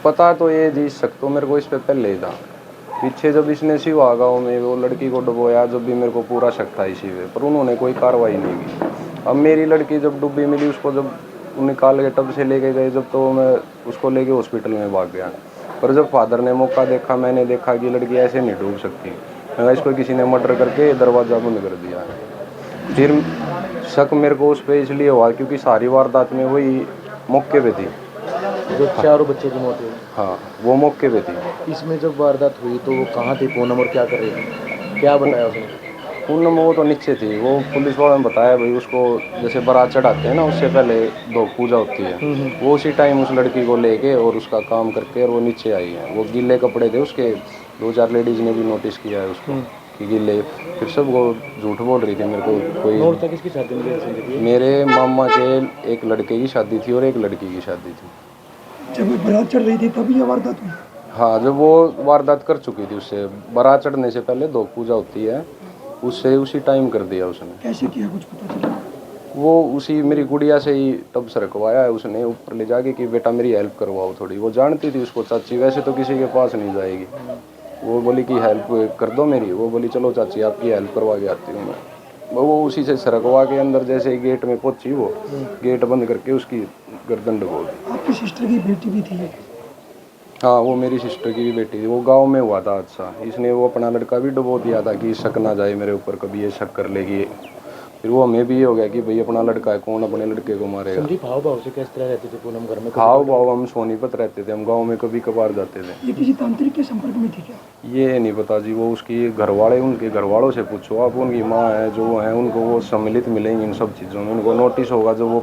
पता तो ये जी शक तो मेरे को इस पे पहले ही था। पीछे जब इसने शिवा गाँव में वो लड़की को डुबोया, जब भी मेरे को पूरा शक था इसी पे, पर उन्होंने कोई कार्रवाई नहीं की। अब मेरी लड़की जब डूबी मिली, उसको जब निकाल के टब से लेके गए जब, तो मैं उसको लेके हॉस्पिटल में भाग गया। पर जब फादर ने मौका देखा, मैंने देखा कि लड़की ऐसे नहीं डूब सकती, मैंने इसको किसी ने मर्डर करके दरवाज़ा बंद कर दिया है। फिर शक मेरे को उस पर इसलिए हुआ क्योंकि सारी वारदात में वही मौके पे थी। जो चारों बच्चे की मौत हुई, हाँ, वो मौके पे थी। इसमें जब वारदात हुई तो वो कहाँ थी पूनम और क्या कर रही थी, क्या बताया उसने? पूनम वो तो नीचे थी, वो पुलिस वालों ने बताया भाई उसको जैसे बारात चढ़ाते हैं ना, उससे पहले दो पूजा होती है, वो उसी टाइम उस लड़की को लेके और उसका काम करके और वो नीचे आई है। वो गीले कपड़े थे उसके, 2-4 लेडीज़ ने भी नोटिस किया है उसको कि गीले। फिर सब वो झूठ बोल रही थी मेरे को। और कोई तक इसकी शादी में कैसे संजय जी? मेरे मामा के एक लड़के की शादी थी और एक लड़की की शादी थी। जब बारात चढ़ रही थी तभी ये वारदात हुई? हाँ, जब वो वारदात कर चुकी थी, उससे बारात चढ़ने से पहले दो पूजा होती है, उससे उसी टाइम कर दिया उसने। कैसे किया कुछ पता चला? वो उसी मेरी गुड़िया से ही टब से रखवाया है उसने ऊपर ले जाके कि बेटा मेरी हेल्प करवाओ थोड़ी। वो जानती थी उसको चाची, वैसे तो किसी के पास नहीं जाएगी। वो बोली कि हेल्प कर दो मेरी, वो बोली चलो चाची आपकी हेल्प करवा के आती हूँ मैं। वो उसी से सरकवा के अंदर जैसे ही गेट में पहुंची, वो गेट बंद करके उसकी गर्दन डुबो दी। आपकी सिस्टर की बेटी भी थी? हाँ, वो मेरी सिस्टर की भी बेटी थी। वो गांव में हुआ था हादसा, इसने वो अपना लड़का भी डुबो दिया था कि शक ना जाए मेरे ऊपर, कभी ये शक कर लेगी। फिर वो हमें भी ये हो गया कि भाई अपना लड़का है, कौन अपने लड़के को मारेगा। संदीप हाव भाव से किस तरह रहते थे पूनम घर में? खाओ भाव हम सोनीपत रहते थे, हम गांव में कभी कभार जाते थे। ये किसी तांत्रिक के संपर्क में थी क्या? ये नहीं पता जी, वो उसकी घर वाले, उनके घर वालों से पूछो आप। उनकी माँ है जो है, उनको वो सम्मिलित मिलेंगे इन सब चीज़ों में, उनको नोटिस होगा। जो वो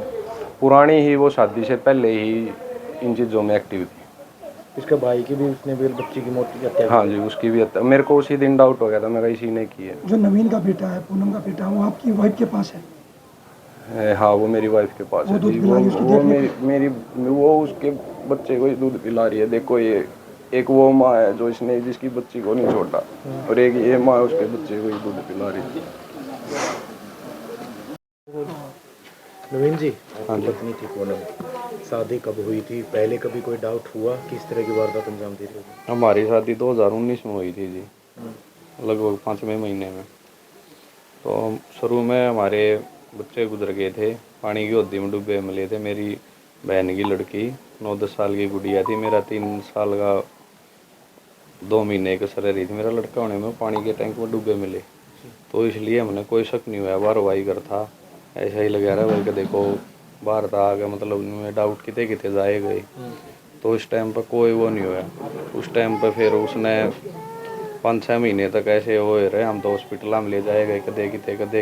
पुरानी ही वो शादी से पहले ही इन चीज़ों में एक्टिव थी। इसके भाई की भी, उसने भी बच्ची की मौत की हत्या हाँ जी, उसकी भी हत्या। मेरे को उसी दिन डाउट हो गया था, मैं इसी ने की है। जो नवीन का बेटा है, पूनम का बेटा, वो आपकी वाइफ के पास है? हाँ, वो मेरी वाइफ के पास वो है दूध जी। पिलाई उसकी देखने मेरी वो उसके बच्चे को ही दूध पिला रही है। देखो ये एक वो माँ है जो इसने जिसकी बच्ची को नहीं छोड़ा, और एक ये माँ उसके बच्चे को ही दूध पिला रही है। नवीन जी, हाँ जी। पत्नी थी पूनम, शादी कब हुई थी? पहले कभी कोई डाउट हुआ किस तरह की वारदात अंजाम दे रही थी? हमारी शादी 2019 में हुई थी जी, लगभग 5वें महीने में। तो शुरू में हमारे बच्चे गुजर गए थे, पानी की होदी में डूबे मिले थे। मेरी बहन की लड़की 9-10 साल की गुड़िया थी, मेरा 3 साल का 2 महीने का सर रही थी मेरा लड़का होने में, पानी के टैंक में डूबे मिले। तो इसलिए हमने कोई शक नहीं हुआ, बार वाई कर था ऐसा ही लगा रहा बल्कि देखो बाहर था आगे, मतलब उनमें डाउट किते किते जाए गए। तो इस टाइम पर कोई वो नहीं हुआ। उस टाइम पर फिर उसने 5-6 महीने तक ऐसे हो रहे, हम तो हॉस्पिटल में ले जाए गए कदे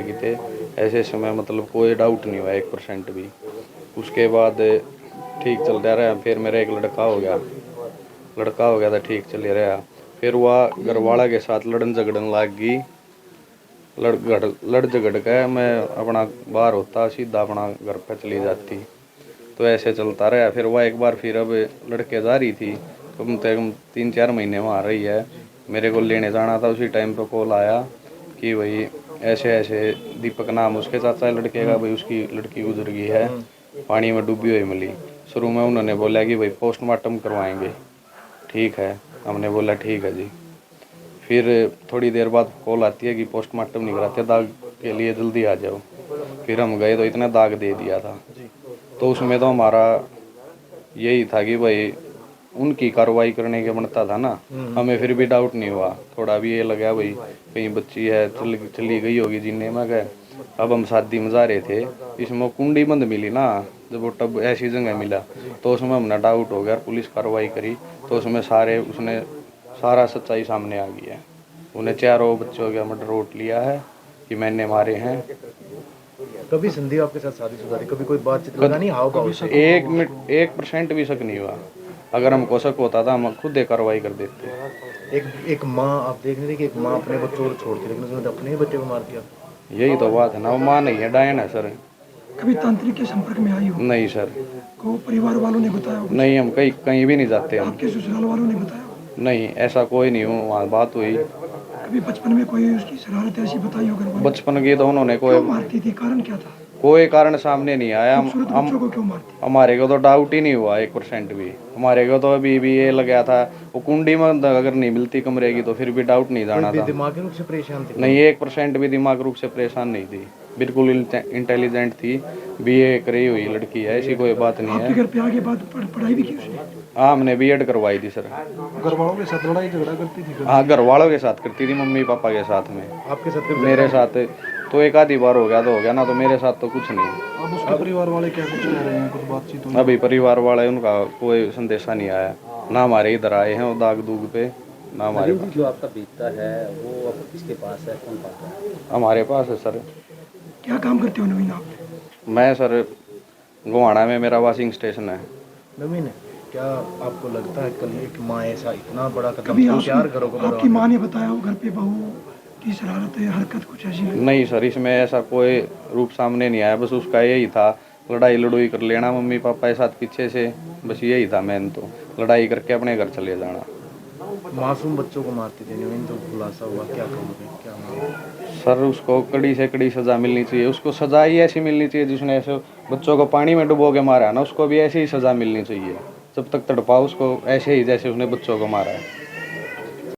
किते ऐसे समय, मतलब कोई डाउट नहीं हुआ 1% भी। उसके बाद ठीक चलता रहा। फिर मेरा एक लड़का हो गया था, ठीक चल रहा। फिर वह घरवाला के साथ लड़न झगड़न लाग गई। लड़ झगड़ के मैं अपना बाहर होता, सीधा अपना घर पे चली जाती। तो ऐसे चलता रहा। फिर वह एक बार फिर अब लड़के जा रही थी, कम से कम 3-4 महीने में आ रही है। मेरे को लेने जाना था, उसी टाइम पे कॉल आया कि भाई ऐसे ऐसे, दीपक नाम उसके चाचा लड़के का, भाई उसकी लड़की गुजर गई है, पानी में डूबी हुई मिली। शुरू में उन्होंने बोला कि भाई पोस्टमार्टम करवाएंगे। ठीक है, हमने बोला ठीक है जी। फिर थोड़ी देर बाद कॉल आती है कि पोस्टमार्टम नहीं कराते, दाग के लिए जल्दी आ जाओ। फिर हम गए तो इतना दाग दे दिया था। तो उसमें तो हमारा यही था कि भाई उनकी कार्रवाई करने के बनता था ना, हमें फिर भी डाउट नहीं हुआ। थोड़ा भी ये लगा भाई कहीं बच्ची है चली गई होगी जीने में गए। अब हम शादी में जा रहे थे, इसमें कुंडी बंद मिली ना, जब वो टब ऐसी जगह मिला तो उसमें हमने डाउट हो गया। पुलिस कार्रवाई करी तो उसमें उसने सारा सच्चाई सामने आ गई है। उन्हें चारों बच्चों का मर्डर रोट लिया है कि मैंने मारे हैं। कभी संदीप आपके साथ शादीशुदा थी, कभी कोई बातचीत लगा नहीं हाव भाव से? 1% भी शक नहीं हुआ। अगर हमको शक होता था हम खुद ही कार्रवाई कर देते। एक माँ, आप देख रहे थे कि एक माँ अपने बच्चों को छोड़ती, लेकिन उसने अपने ही बच्चे को मार दिया। यही तो बात है ना, वो माँ नहीं है, डायन है सर। कभी तांत्रिक के संपर्क में आई हो? नहीं सर, को परिवार वालों ने बताया हो? नहीं, हम कहीं कहीं भी नहीं जाते हम। आपके ससुराल वालों ने बताया हो? नहीं, ऐसा कोई नहीं हो, वहाँ बात हुई। कभी बचपन में कोई उसकी शरारत ऐसी बताई हो घर वालों? बचपन की तो उन्होंने कोई क्यों मारती थी, कारण क्या था? कोई कारण सामने नहीं आया। खूबसूरत बच्चों को क्यों मारती? हमारे को तो डाउट ही नहीं हुआ 1% भी। हमारे को तो अभी भी ये लगा था वो कुंडी में अगर नहीं मिलती कमरे की तो फिर भी डाउट नहीं जाना कोई था। दिमागी रूप से परेशान थे? नहीं 1% भी दिमाग रूप से परेशान नहीं थी, बिल्कुल इंटेलिजेंट थी। बीए करी हुई लड़की है, ऐसी कोई बात नहीं आपके है। घर पे आके बाद पढ़ाई भी की उसने? हाँ हमने बीएड करवाई थी सर। घर वालों के साथ लड़ाई झगड़ा करती थी? हाँ घर वालों के साथ करती थी, मम्मी पापा के साथ में। आपके साथ कभी मेरे साथ तो एक आधी बार हो गया तो हो गया ना, तो मेरे साथ तो कुछ नहीं। अब उसके परिवार वाले क्या कुछ कह रहे हैं, कुछ बातचीत हुई? अभी परिवार वाले उनका कोई संदेशा नहीं आया, ना हमारे इधर आए हैं वो दाग दूग पे, ना हमारे पास। जो आपका बीतता है वो अब किसके पास है, कौन पाता है? हमारे पास है सर। क्या काम करते हो नवीन आप? मैं सर गोहाना में मेरा वॉशिंग स्टेशन है। नवीन, क्या आपको लगता है कल एक माँ ऐसा इतना बड़ा कदम कभी तो चार घरों को आपकी माँ ने बताया हो घर पे बहू की शरारत है, हरकत कुछ ऐसी लगी? नहीं सर, इसमें ऐसा कोई रूप सामने नहीं आया, बस उसका यही था लड़ाई लड़ोई कर लेना मम्मी पापा के साथ पीछे से, बस यही था मेन, तो लड़ाई करके अपने घर चले जाना। मासूम बच्चों को मारती थी नवीन, तो खुलासा हुआ, क्या कहोगे, क्या मांग? सर उसको कड़ी से कड़ी सज़ा मिलनी चाहिए, उसको सज़ा ही ऐसी मिलनी चाहिए जिसने ऐसे बच्चों को पानी में डुबो के मारा है ना, उसको भी ऐसी ही सज़ा मिलनी चाहिए। जब तक तड़पाओ उसको ऐसे ही जैसे उसने बच्चों को मारा है।